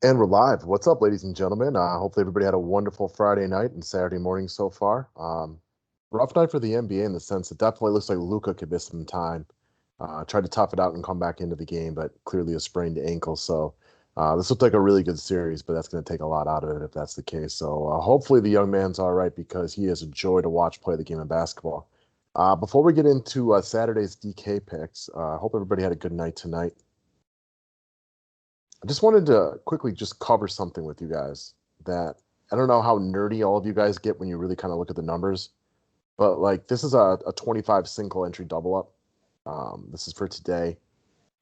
And we're live. What's up, ladies and gentlemen? Hopefully, everybody had a wonderful Friday night and Saturday morning so far. Rough night for the NBA in the sense it definitely looks like Luka could miss some time. Tried to tough it out and come back into the game, but clearly a sprained ankle. So this looked like a really good series, but that's going to take a lot out of it if that's the case. So hopefully, the young man's all right because he is a joy to watch play the game of basketball. Before we get into Saturday's DK picks, I hope everybody had a good night tonight. I just wanted to quickly just cover something with you guys that I don't know how nerdy all of you guys get when you really kind of look at the numbers, but like this is a 25 single entry double up. This is for today.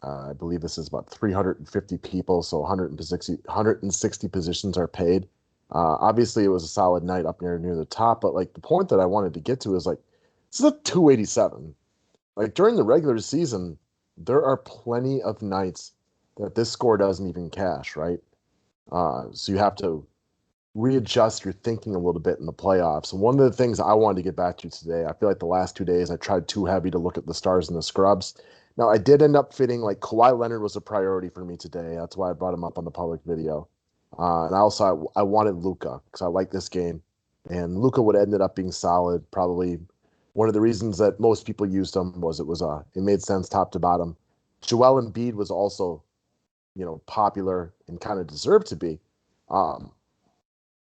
I believe this is about 350 people, so 160 positions are paid. Obviously, it was a solid night up near the top, but like the point that I wanted to get to is like this is a 287. Like during the regular season, there are plenty of nights that this score doesn't even cash, right? So you have to readjust your thinking a little bit in the playoffs. And one of the things I wanted to get back to today, I feel like the last 2 days I tried too heavy to look at the stars and the scrubs. Now I did end up fitting like Kawhi Leonard was a priority for me today. That's why I brought him up on the public video. And also I wanted Luka because I like this game, and Luka would have ended up being solid. Probably one of the reasons that most people used him was it made sense top to bottom. Joel Embiid was also popular and kind of deserved to be. Um,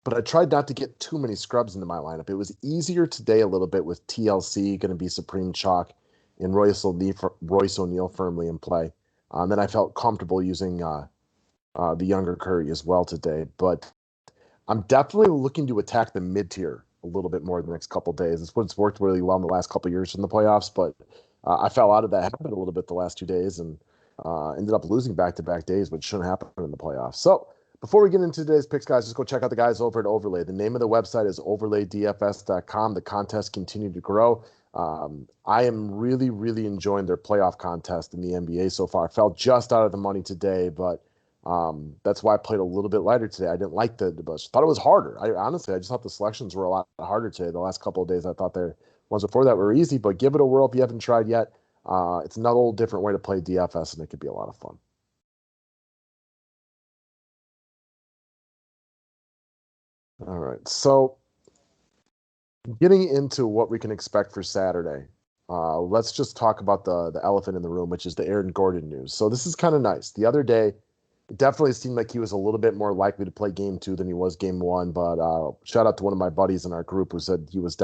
but I tried not to get too many scrubs into my lineup. It was easier today a little bit with TLC going to be supreme chalk and Royce O'Neal firmly in play. Then I felt comfortable using the younger Curry as well today. But I'm definitely looking to attack the mid tier a little bit more the next couple days. It's what's worked really well in the last couple years in the playoffs, but I fell out of that habit a little bit the last 2 days and ended up losing back-to-back days, which shouldn't happen in the playoffs. So before we get into today's picks, guys, just go check out the guys over at Overlay. The name of the website is overlaydfs.com. The contests continue to grow. I am really, really enjoying their playoff contest in the NBA so far. I fell just out of the money today, but that's why I played a little bit lighter today. I didn't like but thought it was harder. I just thought the selections were a lot harder today. The last couple of days, I thought the ones before that were easy, but give it a whirl if you haven't tried yet. It's another little different way to play DFS, and it could be a lot of fun. All right, so getting into what we can expect for Saturday, let's just talk about the elephant in the room, which is the Aaron Gordon news. So this is kind of nice. The other day, it definitely seemed like he was a little bit more likely to play game two than he was game one. But shout out to one of my buddies in our group who said he was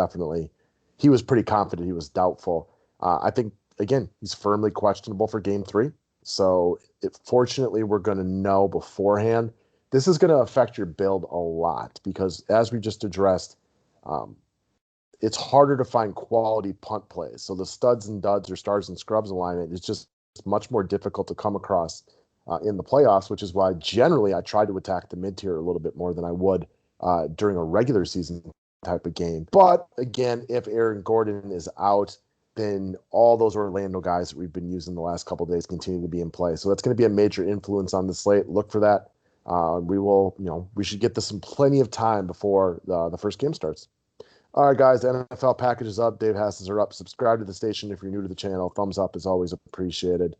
pretty confident he was doubtful. I think, again, he's firmly questionable for game three. So fortunately, we're going to know beforehand. This is going to affect your build a lot because, as we just addressed, um, it's harder to find quality punt plays. So the studs and duds or stars and scrubs alignment is just much more difficult to come across in the playoffs, which is why generally I try to attack the mid tier a little bit more than I would during a regular season type of game. But again, if Aaron Gordon is out, then all those Orlando guys that we've been using the last couple of days continue to be in play. So that's going to be a major influence on the slate. Look for that. We should get this in plenty of time before the first game starts. All right, guys, the NFL package is up. Dave Hasses are up. Subscribe to the station if you're new to the channel. Thumbs up is always appreciated.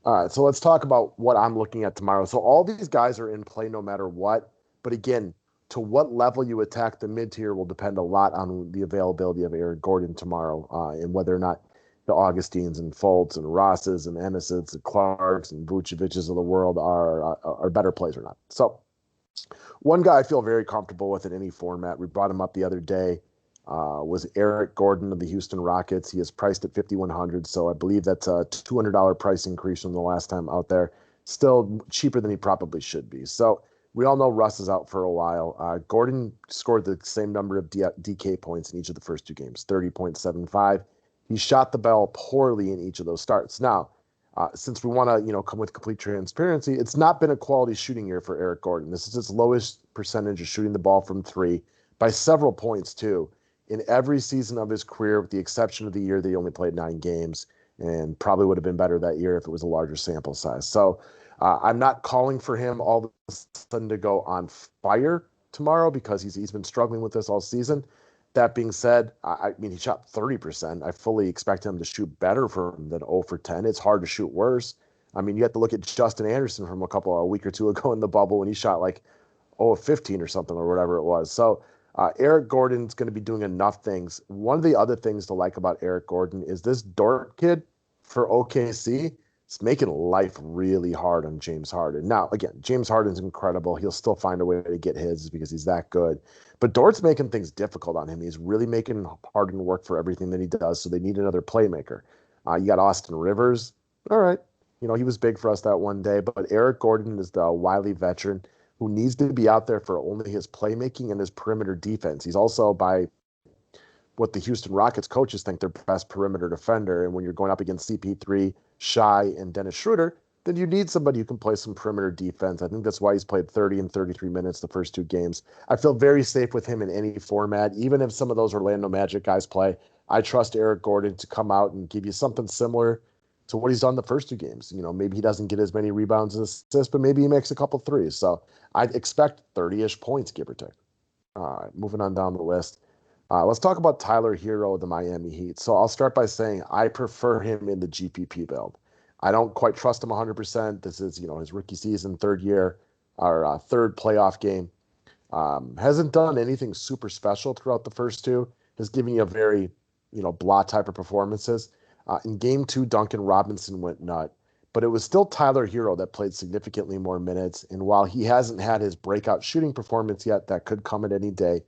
All right, so let's talk about what I'm looking at tomorrow. So all these guys are in play no matter what. But again, to what level you attack the mid-tier will depend a lot on the availability of Aaron Gordon tomorrow and whether or not the Augustines and Fultz and Rosses and Emmisids and Clarks and Vucevic's of the world are better plays or not. So one guy I feel very comfortable with in any format, we brought him up the other day, was Eric Gordon of the Houston Rockets. He is priced at 5,100, so I believe that's a $200 price increase from the last time out there. Still cheaper than he probably should be. So we all know Russ is out for a while. Gordon scored the same number of DK points in each of the first two games, 30.75. He shot the ball poorly in each of those starts. Now, since we want to, come with complete transparency, it's not been a quality shooting year for Eric Gordon. This is his lowest percentage of shooting the ball from three by several points too in every season of his career, with the exception of the year that he only played 9 games, and probably would have been better that year if it was a larger sample size. So I'm not calling for him all of a sudden to go on fire tomorrow because he's been struggling with this all season. That being said, I mean, he shot 30%. I fully expect him to shoot better for him than 0 for 10. It's hard to shoot worse. I mean, you have to look at Justin Anderson from a week or two ago in the bubble when he shot like 15 or something or whatever it was. So Eric Gordon's going to be doing enough things. One of the other things to like about Eric Gordon is this Dort kid for OKC. It's making life really hard on James Harden. Now, again, James Harden's incredible. He'll still find a way to get his because he's that good. But Dort's making things difficult on him. He's really making Harden work for everything that he does. So they need another playmaker. You got Austin Rivers. All right. He was big for us that one day. But Eric Gordon is the wily veteran who needs to be out there for only his playmaking and his perimeter defense. He's also, by what the Houston Rockets coaches think, their best perimeter defender. And when you're going up against CP3, Shai, and Dennis Schroeder, then you need somebody who can play some perimeter defense. I think that's why he's played 30 and 33 minutes the first two games. I feel very safe with him in any format. Even if some of those Orlando Magic guys play, I trust Eric Gordon to come out and give you something similar to what he's done the first two games. Maybe he doesn't get as many rebounds and assists, but maybe he makes a couple threes. So I'd expect 30-ish points, give or take. All right, moving on down the list. Let's talk about Tyler Herro of the Miami Heat. So I'll start by saying I prefer him in the GPP build. I don't quite trust him 100%. This is, his rookie season, third year, or third playoff game. Hasn't done anything super special throughout the first two. Has given you a very, blah type of performances. In game two, Duncan Robinson went nut, but it was still Tyler Herro that played significantly more minutes. And while he hasn't had his breakout shooting performance yet, that could come at any day.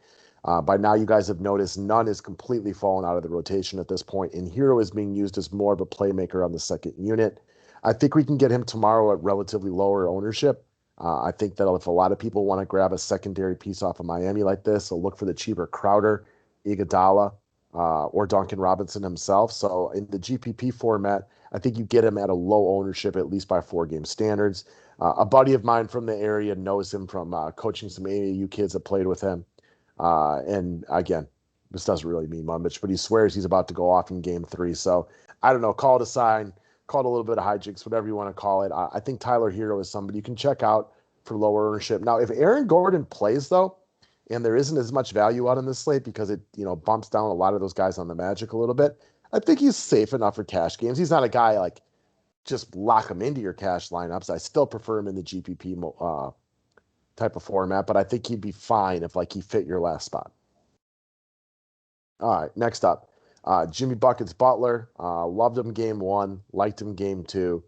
By now, you guys have noticed none is completely fallen out of the rotation at this point, and Herro is being used as more of a playmaker on the second unit. I think we can get him tomorrow at relatively lower ownership. I think that if a lot of people want to grab a secondary piece off of Miami like this, they'll look for the cheaper Crowder, Iguodala, or Duncan Robinson himself. So in the GPP format, I think you get him at a low ownership, at least by 4-game standards. A buddy of mine from the area knows him from coaching some AAU kids that played with him. And again, this doesn't really mean much, but he swears he's about to go off in game 3. So I don't know, call it a sign, call it a little bit of hijinks, whatever you want to call it. I think Tyler Herro is somebody you can check out for lower ownership. Now, if Aaron Gordon plays, though, and there isn't as much value out in this slate because it, bumps down a lot of those guys on the Magic a little bit, I think he's safe enough for cash games. He's not a guy like just lock him into your cash lineups. I still prefer him in the GPP type of format, but I think he'd be fine if he fit your last spot. All right, next up, Jimmy Buckets Butler. Loved him game 1, liked him game 2.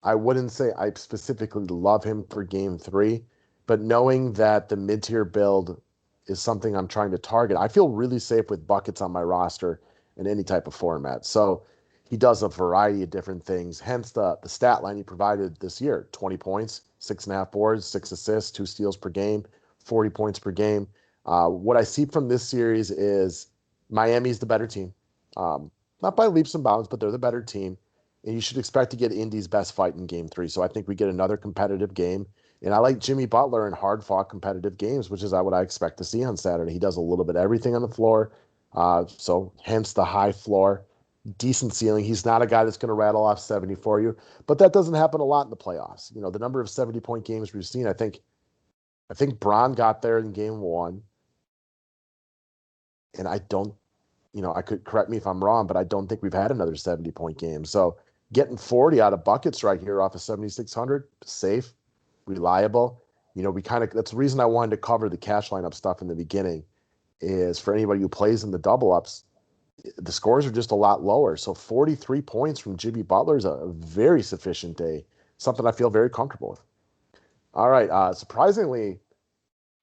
I wouldn't say I specifically love him for game 3, but knowing that the mid-tier build is something I'm trying to target, I feel really safe with Buckets on my roster in any type of format. So he does a variety of different things, hence the stat line he provided this year: 20 points, 6.5 boards, 6 assists, 2 steals per game, 40 points per game. What I see from this series is Miami's the better team. Not by leaps and bounds, but they're the better team. And you should expect to get Indy's best fight in game 3. So I think we get another competitive game. And I like Jimmy Butler in hard-fought competitive games, which is what I expect to see on Saturday. He does a little bit of everything on the floor. So hence the high floor, decent ceiling. He's not a guy that's going to rattle off 70 for you, but that doesn't happen a lot in the playoffs. The number of 70-point games we've seen, I think Bron got there in game 1. And I don't, I could correct me if I'm wrong, but I don't think we've had another 70-point game. So getting 40 out of Buckets right here off of 7,600, safe, reliable. That's the reason I wanted to cover the cash lineup stuff in the beginning, is for anybody who plays in the double ups, the scores are just a lot lower. So 43 points from Jimmy Butler is a very sufficient day, something I feel very comfortable with. All right. Surprisingly,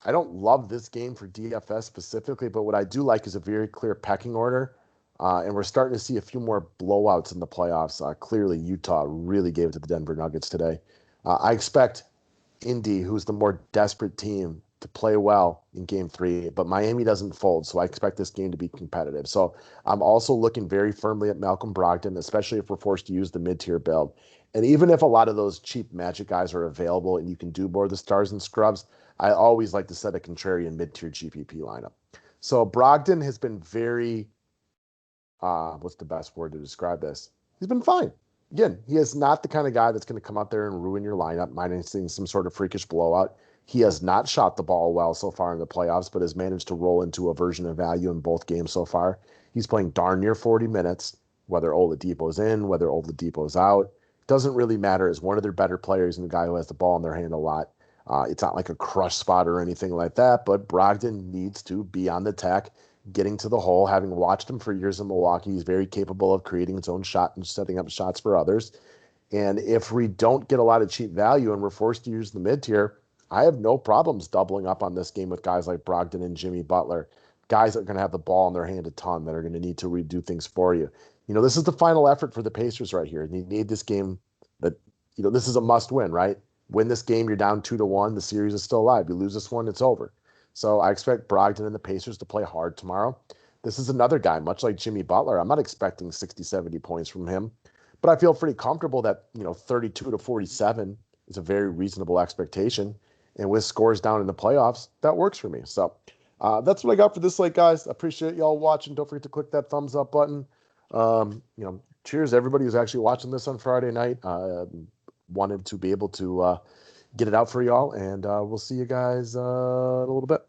I don't love this game for DFS specifically, but what I do like is a very clear pecking order. And we're starting to see a few more blowouts in the playoffs. Clearly, Utah really gave it to the Denver Nuggets today. I expect Indy, who's the more desperate team, to play well in game 3, but Miami doesn't fold, so I expect this game to be competitive. So I'm also looking very firmly at Malcolm Brogdon, especially if we're forced to use the mid-tier build. And even if a lot of those cheap Magic guys are available and you can do more of the stars and scrubs, I always like to set a contrarian mid-tier GPP lineup. So Brogdon has been very, what's the best word to describe this? He's been fine. Again, he is not the kind of guy that's going to come out there and ruin your lineup, minusing some sort of freakish blowout. He has not shot the ball well so far in the playoffs, but has managed to roll into a version of value in both games so far. He's playing darn near 40 minutes, whether Oladipo's in, whether Oladipo's out. doesn't really matter as one of their better players and the guy who has the ball in their hand a lot. It's not like a crush spot or anything like that, but Brogdon needs to be on the attack, getting to the hole. Having watched him for years in Milwaukee, he's very capable of creating his own shot and setting up shots for others. And if we don't get a lot of cheap value and we're forced to use the mid tier, I have no problems doubling up on this game with guys like Brogdon and Jimmy Butler, guys that are going to have the ball in their hand a ton, that are going to need to redo things for you. This is the final effort for the Pacers right here. And you need this game that, this is a must win, right? Win this game, you're down 2-1. The series is still alive. You lose this one, it's over. So I expect Brogdon and the Pacers to play hard tomorrow. This is another guy, much like Jimmy Butler. I'm not expecting 60, 70 points from him. But I feel pretty comfortable that, 32 to 47 is a very reasonable expectation. And with scores down in the playoffs, that works for me. So that's what I got for this slate, guys. I appreciate y'all watching. Don't forget to click that thumbs up button. Cheers to everybody who's actually watching this on Friday night. Wanted to be able to get it out for y'all. And we'll see you guys in a little bit.